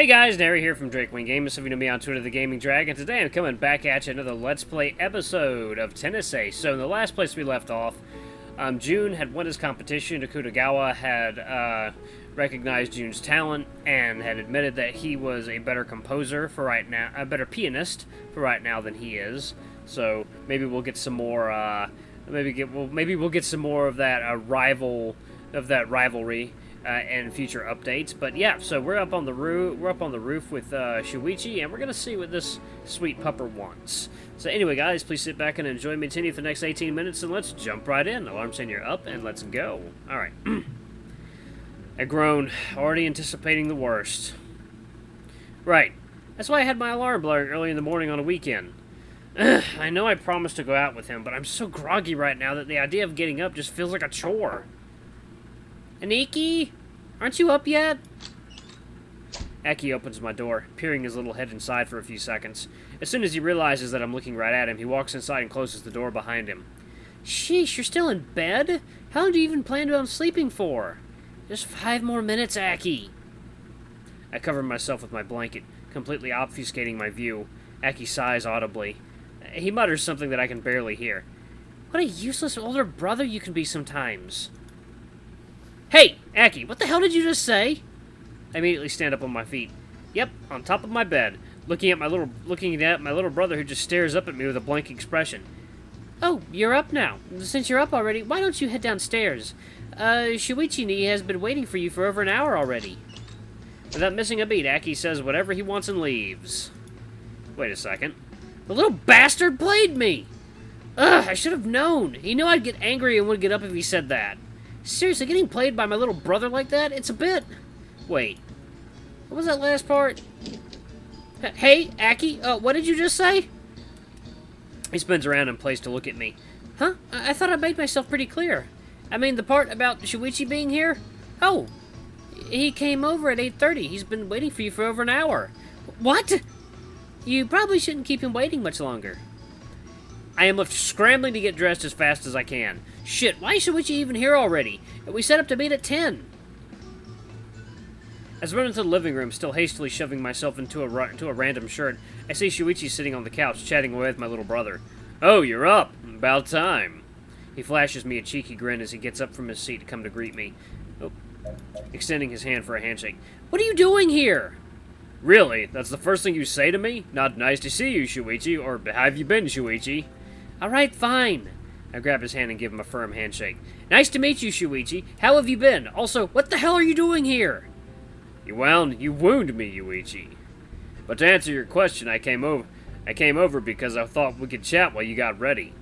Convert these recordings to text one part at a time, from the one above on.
Hey guys, Nary here from Drakewing Gaming. Some of you know me on Twitter, the Gaming Dragon. Today I'm coming back at you another Let's Play episode of Tennis Ace. So in the last place we left off, Jun had won his competition. Akutagawa had recognized Jun's talent and had admitted that he was a better composer for right now, a better pianist for right now than he is. So maybe we'll get some more. Maybe we'll get some more of that rivalry. And future updates, but yeah, so we're up on the roof. We're up on the roof with Shoichi, and we're gonna see what this sweet pupper wants. So anyway, guys, please sit back and enjoy me for the next 18 minutes, and let's jump right in. Alarm saying you're up, and let's go. All right. I groan, already anticipating the worst. Right. That's why I had my alarm blaring early in the morning on a weekend. I know I promised to go out with him, but I'm so groggy right now that the idea of getting up just feels like a chore. Aniki? Aren't you up yet? Aki opens my door, peering his little head inside for a few seconds. As soon as he realizes that I'm looking right at him, he walks inside and closes the door behind him. Sheesh, you're still in bed? How long do you even plan on sleeping for? Just 5 more minutes, Aki. I cover myself with my blanket, completely obfuscating my view. Aki sighs audibly. He mutters something that I can barely hear. What a useless older brother you can be sometimes. Hey, Aki, what the hell did you just say? I immediately stand up on my feet. Yep, on top of my bed, looking at my little brother who just stares up at me with a blank expression. Oh, you're up now. Since you're up already, why don't you head downstairs? Shoichi has been waiting for you for over an hour already. Without missing a beat, Aki says whatever he wants and leaves. Wait a second. The little bastard played me! Ugh, I should have known. He knew I'd get angry and would get up if he said that. Seriously, getting played by my little brother like that? It's a bit... Wait. What was that last part? Hey, Aki, what did you just say? He spins around in place to look at me. Huh? I thought I made myself pretty clear. I mean, the part about Shoichi being here? Oh, he came over at 8:30. He's been waiting for you for over an hour. What? You probably shouldn't keep him waiting much longer. I am left scrambling to get dressed as fast as I can. Shit, why is Shoichi even here already? We set up to meet at 10. As I run into the living room, still hastily shoving myself into a random shirt, I see Shoichi sitting on the couch, chatting away with my little brother. Oh, you're up. About time. He flashes me a cheeky grin as he gets up from his seat to come to greet me, extending his hand for a handshake. What are you doing here? Really? That's the first thing you say to me? Not nice to see you, Shoichi, or how have you been, Shoichi? Alright, fine. I grab his hand and give him a firm handshake. Nice to meet you, Shoichi. How have you been? Also, what the hell are you doing here? You wound me, Yuichi. But to answer your question, I came over because I thought we could chat while you got ready.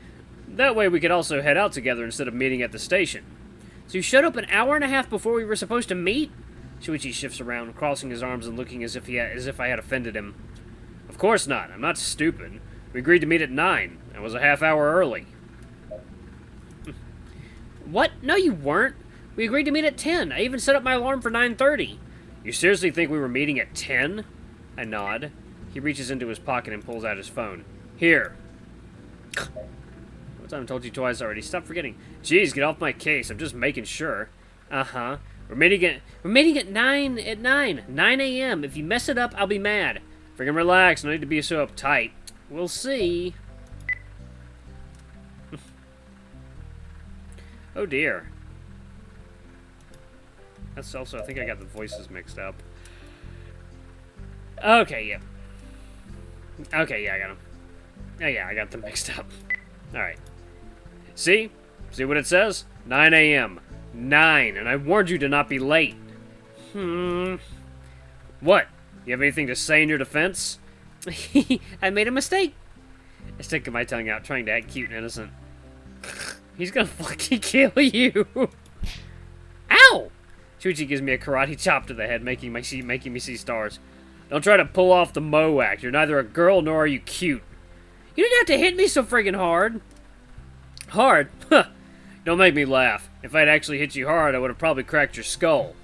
That way we could also head out together instead of meeting at the station. So you showed up an hour and a half before we were supposed to meet? Shoichi shifts around, crossing his arms and looking as if I had offended him. Of course not. I'm not stupid. We agreed to meet at 9. I was a half hour early. What? No, you weren't. We agreed to meet at 10. I even set up my alarm for 9:30. You seriously think we were meeting at 10? I nod. He reaches into his pocket and pulls out his phone. Here. What time I told you twice already? Stop forgetting. Jeez, get off my case. I'm just making sure. Uh-huh. We're meeting at 9 a.m. If you mess it up, I'll be mad. Freaking relax. No need to be so uptight. We'll see. Oh dear. That's also, I think I got the voices mixed up. Okay, yeah. Okay, yeah, I got them. Oh yeah, I got them mixed up. Alright. See? See what it says? 9 a.m. 9, and I warned you to not be late. What? You have anything to say in your defense? I made a mistake. I stick my tongue out, trying to act cute and innocent. He's gonna fucking kill you. Ow! Shoichi gives me a karate chop to the head, making me see stars. Don't try to pull off the Moe act. You're neither a girl nor are you cute. You didn't have to hit me so friggin' hard. Hard? Huh. Don't make me laugh. If I'd actually hit you hard, I would have probably cracked your skull.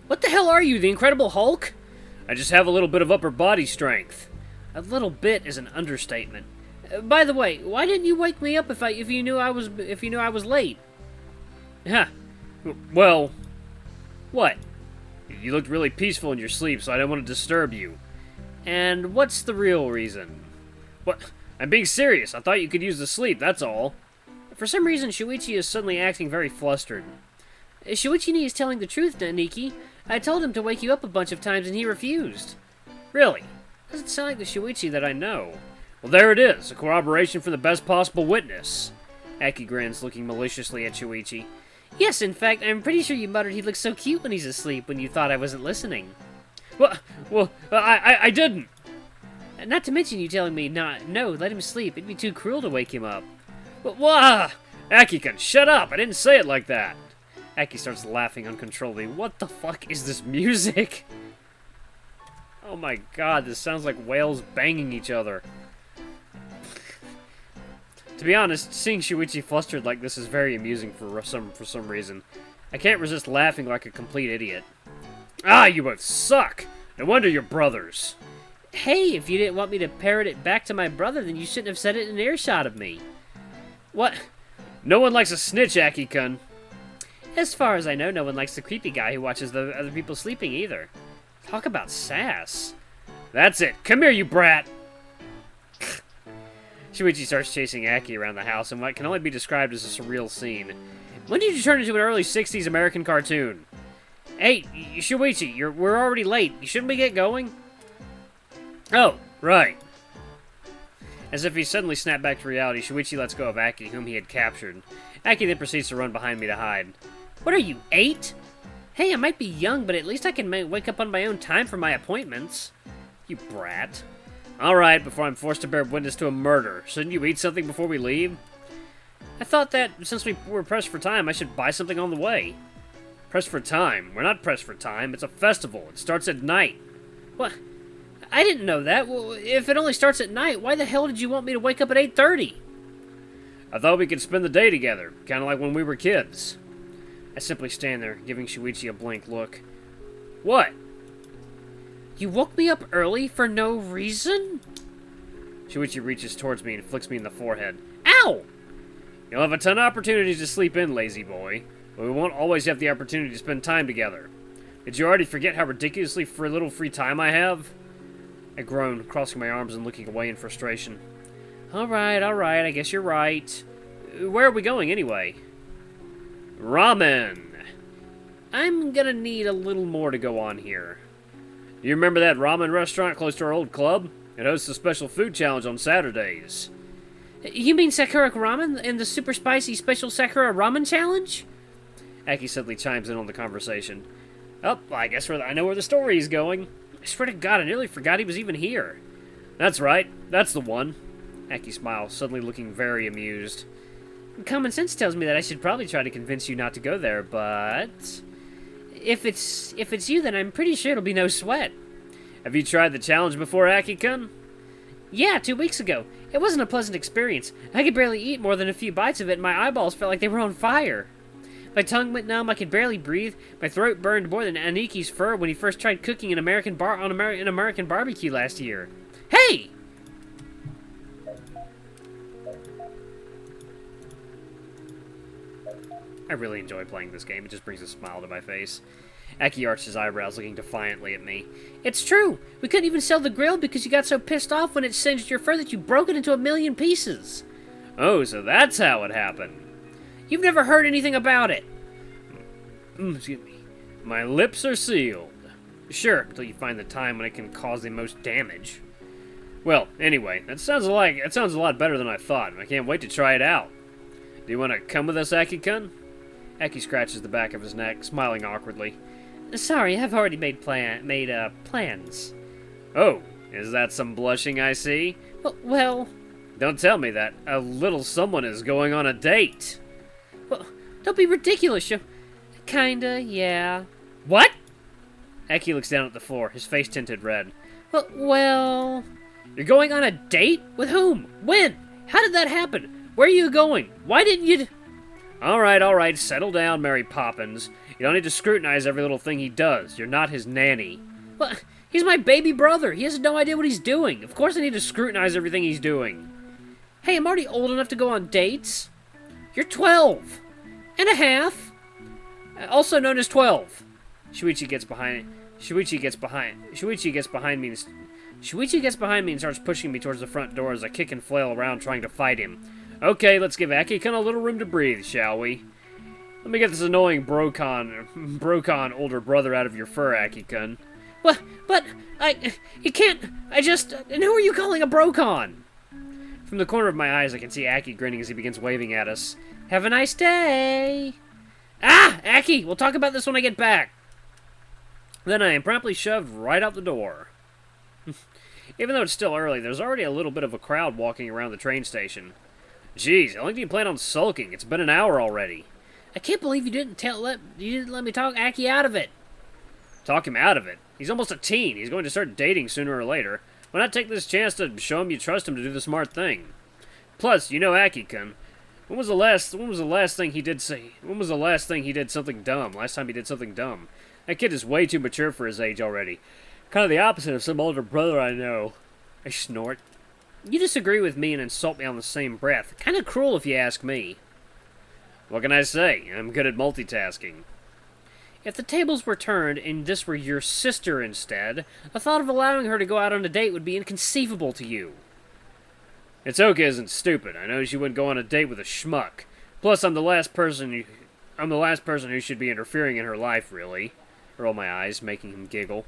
What the hell are you, the Incredible Hulk? I just have a little bit of upper body strength. A little bit is an understatement. By the way, why didn't you wake me up if you knew I was late? Huh. Well, what? You looked really peaceful in your sleep, so I didn't want to disturb you. And what's the real reason? What? I'm being serious. I thought you could use the sleep, that's all. For some reason, Shoichi is suddenly acting very flustered. Shoichi is telling the truth, Nikki. I told him to wake you up a bunch of times and he refused. Really? Doesn't sound like the Shoichi that I know. Well, there it is. A corroboration from the best possible witness. Aki grins, looking maliciously at Shoichi. Yes, in fact, I'm pretty sure you muttered he looks so cute when he's asleep when you thought I wasn't listening. I didn't. Not to mention you telling me, no, let him sleep. It'd be too cruel to wake him up. Aki-kun, shut up! I didn't say it like that! Aki starts laughing uncontrollably. What the fuck is this music? Oh my god, this sounds like whales banging each other. To be honest, seeing Shoichi flustered like this is very amusing for some reason. I can't resist laughing like a complete idiot. Ah, you both suck! No wonder you're brothers. Hey, if you didn't want me to parrot it back to my brother, then you shouldn't have said it in earshot of me. What? No one likes a snitch, Aki-kun. As far as I know, no one likes the creepy guy who watches the other people sleeping either. Talk about sass. That's it. Come here, you brat! Shoichi starts chasing Aki around the house in what can only be described as a surreal scene. When did you turn into an early 60s American cartoon? Hey, Shoichi, we're already late. Shouldn't we get going? Oh, right. As if he suddenly snapped back to reality, Shoichi lets go of Aki, whom he had captured. Aki then proceeds to run behind me to hide. What are you, 8? Hey, I might be young, but at least I can wake up on my own time for my appointments. You brat. Alright, before I'm forced to bear witness to a murder, shouldn't you eat something before we leave? I thought that, since we were pressed for time, I should buy something on the way. Pressed for time? We're not pressed for time. It's a festival. It starts at night. What? I didn't know that. Well, if it only starts at night, why the hell did you want me to wake up at 8:30? I thought we could spend the day together, kind of like when we were kids. I simply stand there, giving Shoichi a blank look. What? You woke me up early for no reason? Shoichi reaches towards me and flicks me in the forehead. Ow! You'll have a ton of opportunities to sleep in, lazy boy, but we won't always have the opportunity to spend time together. Did you already forget how ridiculously little free time I have? I groaned, crossing my arms and looking away in frustration. Alright, I guess you're right. Where are we going, anyway? Ramen! I'm gonna need a little more to go on here. You remember that ramen restaurant close to our old club? It hosts a special food challenge on Saturdays. You mean Sakura Ramen and the super spicy special Sakura Ramen challenge? Aki suddenly chimes in on the conversation. Oh, I guess I know where the story is going. I swear to God, I nearly forgot he was even here. That's right. That's the one. Aki smiles, suddenly looking very amused. Common sense tells me that I should probably try to convince you not to go there, but if it's you, then I'm pretty sure it'll be no sweat. Have you tried the challenge before, Aki-kun? Yeah, 2 weeks ago. It wasn't a pleasant experience. I could barely eat more than a few bites of it, and my eyeballs felt like they were on fire. My tongue went numb, I could barely breathe. My throat burned more than Aniki's fur when he first tried cooking an American barbecue last year. Hey! I really enjoy playing this game. It just brings a smile to my face. Aki arched his eyebrows, looking defiantly at me. It's true! We couldn't even sell the grill because you got so pissed off when it singed your fur that you broke it into a million pieces. Oh, so that's how it happened. You've never heard anything about it. Excuse me. My lips are sealed. Sure, until you find the time when it can cause the most damage. Well, anyway, that sounds a lot better than I thought. I can't wait to try it out. Do you want to come with us, Aki-kun? Aki scratches the back of his neck, smiling awkwardly. Sorry, I've already made plans. Oh, is that some blushing I see? Well... Don't tell me that a little someone is going on a date. Well, don't be ridiculous, Kinda, yeah. What? Aki looks down at the floor, his face tinted red. Well... You're going on a date? With whom? When? How did that happen? Where are you going? Why didn't you... Alright, settle down, Mary Poppins. You don't need to scrutinize every little thing he does. You're not his nanny. Well, he's my baby brother. He has no idea what he's doing. Of course I need to scrutinize everything he's doing. Hey, I'm already old enough to go on dates. You're 12 and a half. Also known as 12. Shoichi gets behind me. Shuichi gets behind me and starts pushing me towards the front door as I kick and flail around trying to fight him. Okay, let's give Aki-kun a little room to breathe, shall we? Let me get this annoying Brocon older brother out of your fur, Aki-kun. What? But, you can't, and who are you calling a Brocon? From the corner of my eyes, I can see Aki grinning as he begins waving at us. Have a nice day! Ah! Aki, we'll talk about this when I get back! Then I am promptly shoved right out the door. Even though it's still early, there's already a little bit of a crowd walking around the train station. Jeez, how long do you plan on sulking? It's been an hour already. I can't believe you didn't let me talk Aki out of it. Talk him out of it? He's almost a teen. He's going to start dating sooner or later. Why not take this chance to show him you trust him to do the smart thing? Plus, you know Aki-kun. When was the last thing he did something dumb? Last time he did something dumb. That kid is way too mature for his age already. Kind of the opposite of some older brother I know. I snort. You disagree with me and insult me on the same breath. Kind of cruel if you ask me. What can I say? I'm good at multitasking. If the tables were turned and this were your sister instead, the thought of allowing her to go out on a date would be inconceivable to you. Itsuka isn't stupid. I know she wouldn't go on a date with a schmuck. Plus, I'm the last person who should be interfering in her life, really. Roll my eyes, making him giggle.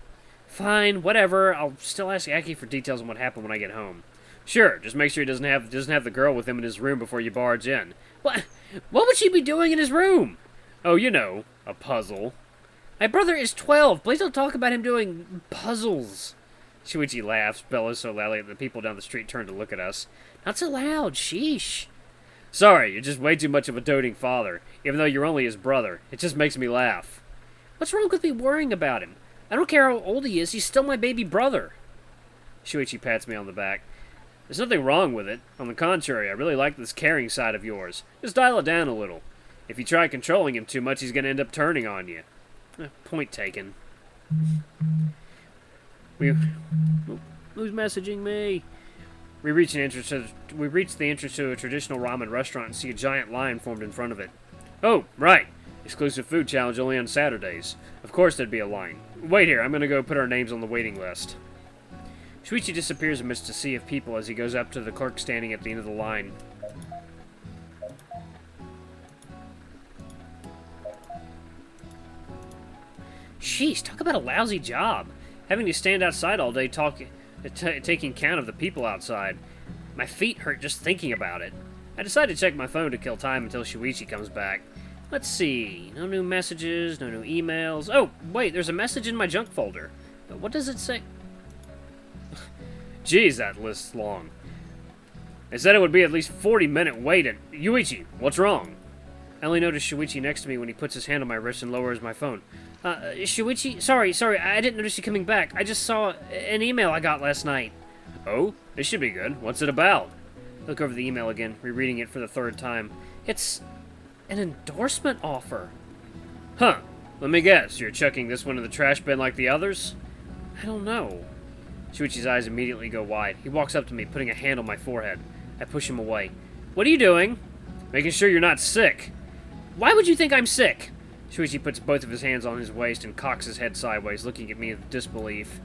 Fine, whatever. I'll still ask Aki for details on what happened when I get home. Sure, just make sure he doesn't have the girl with him in his room before you barge in. What would she be doing in his room? Oh, you know, a puzzle. My brother is 12. Please don't talk about him doing puzzles. Shuichi laughs, bellows so loudly that the people down the street turn to look at us. Not so loud, sheesh. Sorry, you're just way too much of a doting father, even though you're only his brother. It just makes me laugh. What's wrong with me worrying about him? I don't care how old he is, he's still my baby brother. Shuichi pats me on the back. There's nothing wrong with it. On the contrary, I really like this caring side of yours. Just dial it down a little. If you try controlling him too much, he's going to end up turning on you. Point taken. Who's messaging me? We reach the entrance to a traditional ramen restaurant and see a giant lion formed in front of it. Oh, right. Exclusive food challenge only on Saturdays. Of course there'd be a line. Wait here, I'm gonna go put our names on the waiting list. Shuichi disappears amidst a sea of people as he goes up to the clerk standing at the end of the line. Sheesh, talk about a lousy job. Having to stand outside all day taking count of the people outside. My feet hurt just thinking about it. I decide to check my phone to kill time until Shuichi comes back. Let's see. No new messages, no new emails. Oh, wait, there's a message in my junk folder. But what does it say? Jeez, that list's long. They said it would be at least 40-minute wait at... Yuichi, what's wrong? I only notice Shuichi next to me when he puts his hand on my wrist and lowers my phone. Shuichi? Sorry, I didn't notice you coming back. I just saw an email I got last night. Oh? This should be good. What's it about? Look over the email again, rereading it for the third time. It's an endorsement offer. Huh. Let me guess. You're chucking this one in the trash bin like the others? I don't know. Shuichi's eyes immediately go wide. He walks up to me, putting a hand on my forehead. I push him away. What are you doing? Making sure you're not sick. Why would you think I'm sick? Shuichi puts both of his hands on his waist and cocks his head sideways, looking at me with disbelief.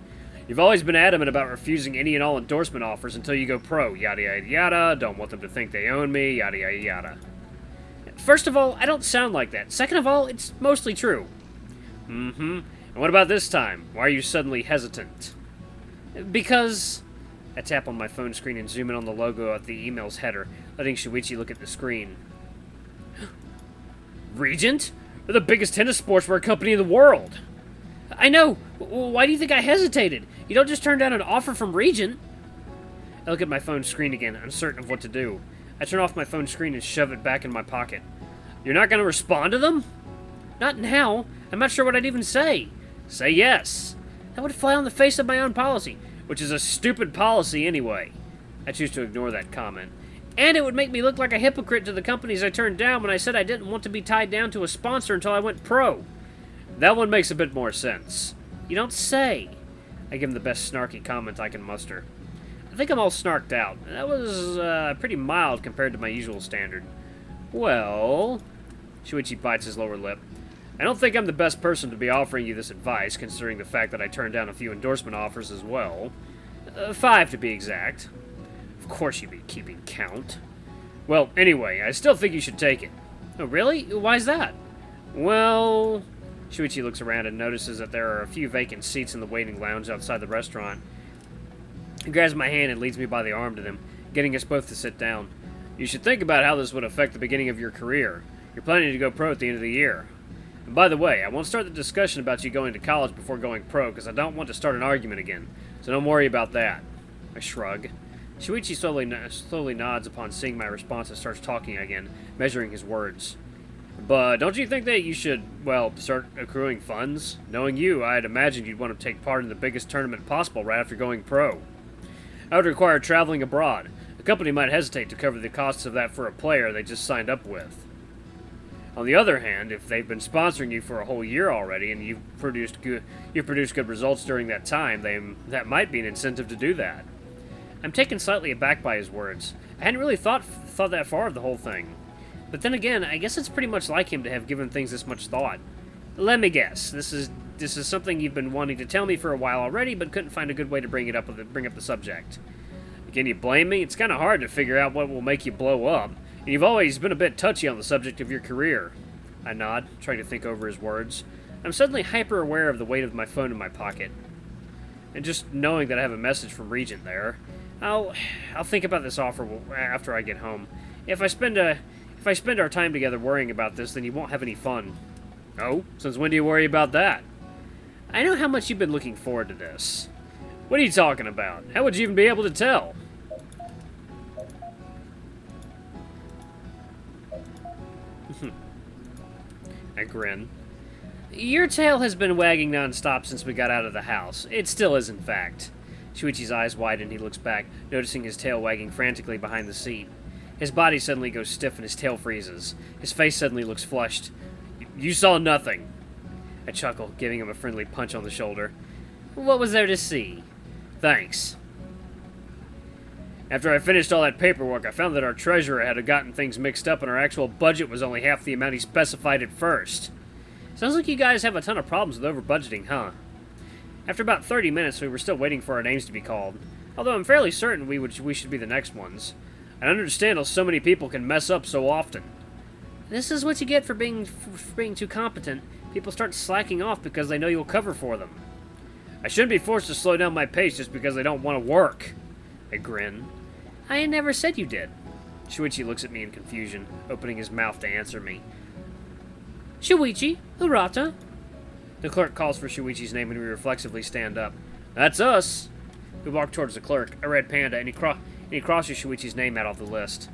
You've always been adamant about refusing any and all endorsement offers until you go pro. Yada yada yada. Don't want them to think they own me. Yada yada yada. First of all, I don't sound like that. Second of all, it's mostly true. Mm-hmm. And what about this time? Why are you suddenly hesitant? Because... I tap on my phone screen and zoom in on the logo at the email's header, letting Shuichi look at the screen. Regent? We're the biggest tennis sportswear company in the world. I know. Why do you think I hesitated? You don't just turn down an offer from Regent. I look at my phone screen again, uncertain of what to do. I turn off my phone screen and shove it back in my pocket. You're not going to respond to them? Not now. I'm not sure what I'd even say. Say yes. That would fly on the face of my own policy, which is a stupid policy anyway. I choose to ignore that comment. And it would make me look like a hypocrite to the companies I turned down when I said I didn't want to be tied down to a sponsor until I went pro. That one makes a bit more sense. You don't say. I give him the best snarky comment I can muster. I think I'm all snarked out. That was pretty mild compared to my usual standard. Well... Shuichi bites his lower lip. I don't think I'm the best person to be offering you this advice, considering the fact that I turned down a few endorsement offers as well. 5 to be exact. Of course you'd be keeping count. Well, anyway, I still think you should take it. Oh, really? Why's that? Well... Shoichi looks around and notices that there are a few vacant seats in the waiting lounge outside the restaurant. He grabs my hand and leads me by the arm to them, getting us both to sit down. You should think about how this would affect the beginning of your career. You're planning to go pro at the end of the year. And by the way, I won't start the discussion about you going to college before going pro, because I don't want to start an argument again. So don't worry about that. I shrug. Shoichi slowly nods upon seeing my response and starts talking again, measuring his words. But don't you think that you should, well, start accruing funds? Knowing you, I'd imagine you'd want to take part in the biggest tournament possible right after going pro. I would require traveling abroad. A company might hesitate to cover the costs of that for a player they just signed up with. On the other hand, if they've been sponsoring you for a whole year already and you've produced good results during that time, that might be an incentive to do that. I'm taken slightly aback by his words. I hadn't really thought that far of the whole thing. But then again, I guess it's pretty much like him to have given things this much thought. Let me guess. This is something you've been wanting to tell me for a while already, but couldn't find a good way to bring up the subject. Can you blame me? It's kind of hard to figure out what will make you blow up. And you've always been a bit touchy on the subject of your career. I nod, trying to think over his words. I'm suddenly hyper-aware of the weight of my phone in my pocket. And just knowing that I have a message from Regent there, I'll think about this offer after I get home. If I spend our time together worrying about this, then you won't have any fun. Oh? Since when do you worry about that? I know how much you've been looking forward to this. What are you talking about? How would you even be able to tell? I grin. Your tail has been wagging non-stop since we got out of the house. It still is, in fact. Shuichi's eyes widen and he looks back, noticing his tail wagging frantically behind the seat. His body suddenly goes stiff and his tail freezes. His face suddenly looks flushed. You saw nothing. I chuckle, giving him a friendly punch on the shoulder. What was there to see? Thanks. After I finished all that paperwork, I found that our treasurer had gotten things mixed up and our actual budget was only half the amount he specified at first. Sounds like you guys have a ton of problems with over-budgeting, huh? After about 30 minutes, we were still waiting for our names to be called. Although I'm fairly certain we should be the next ones. I don't understand how so many people can mess up so often. This is what you get for being too competent. People start slacking off because they know you'll cover for them. I shouldn't be forced to slow down my pace just because they don't want to work. I grin. I never said you did. Shoichi looks at me in confusion, opening his mouth to answer me. Shoichi, Urata. The clerk calls for Shuichi's name and we reflexively stand up. That's us. We walk towards the clerk, a red panda, and he crosses Shuichi's name out of the list.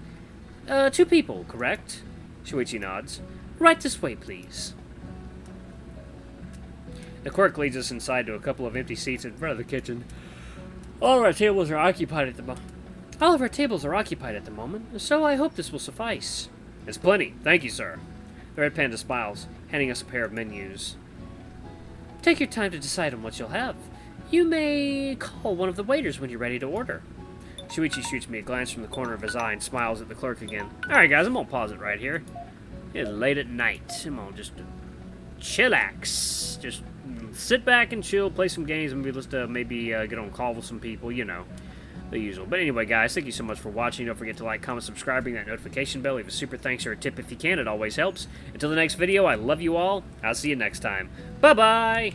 2 people, correct? Shoichi nods. Right this way, please. The clerk leads us inside to a couple of empty seats in front of the kitchen. All of our tables are occupied at the moment, so I hope this will suffice. It's plenty. Thank you, sir. The red panda smiles, handing us a pair of menus. Take your time to decide on what you'll have. You may call one of the waiters when you're ready to order. Shuichi shoots me a glance from the corner of his eye and smiles at the clerk again. Alright guys, I'm gonna pause it right here. It's late at night. I'm gonna just chillax. Just sit back and chill, play some games, and maybe get on a call with some people, you know, the usual. But anyway, guys, thank you so much for watching. Don't forget to like, comment, subscribe, ring that notification bell, leave a super thanks or a tip if you can. It always helps. Until the next video, I love you all. I'll see you next time. Bye-bye!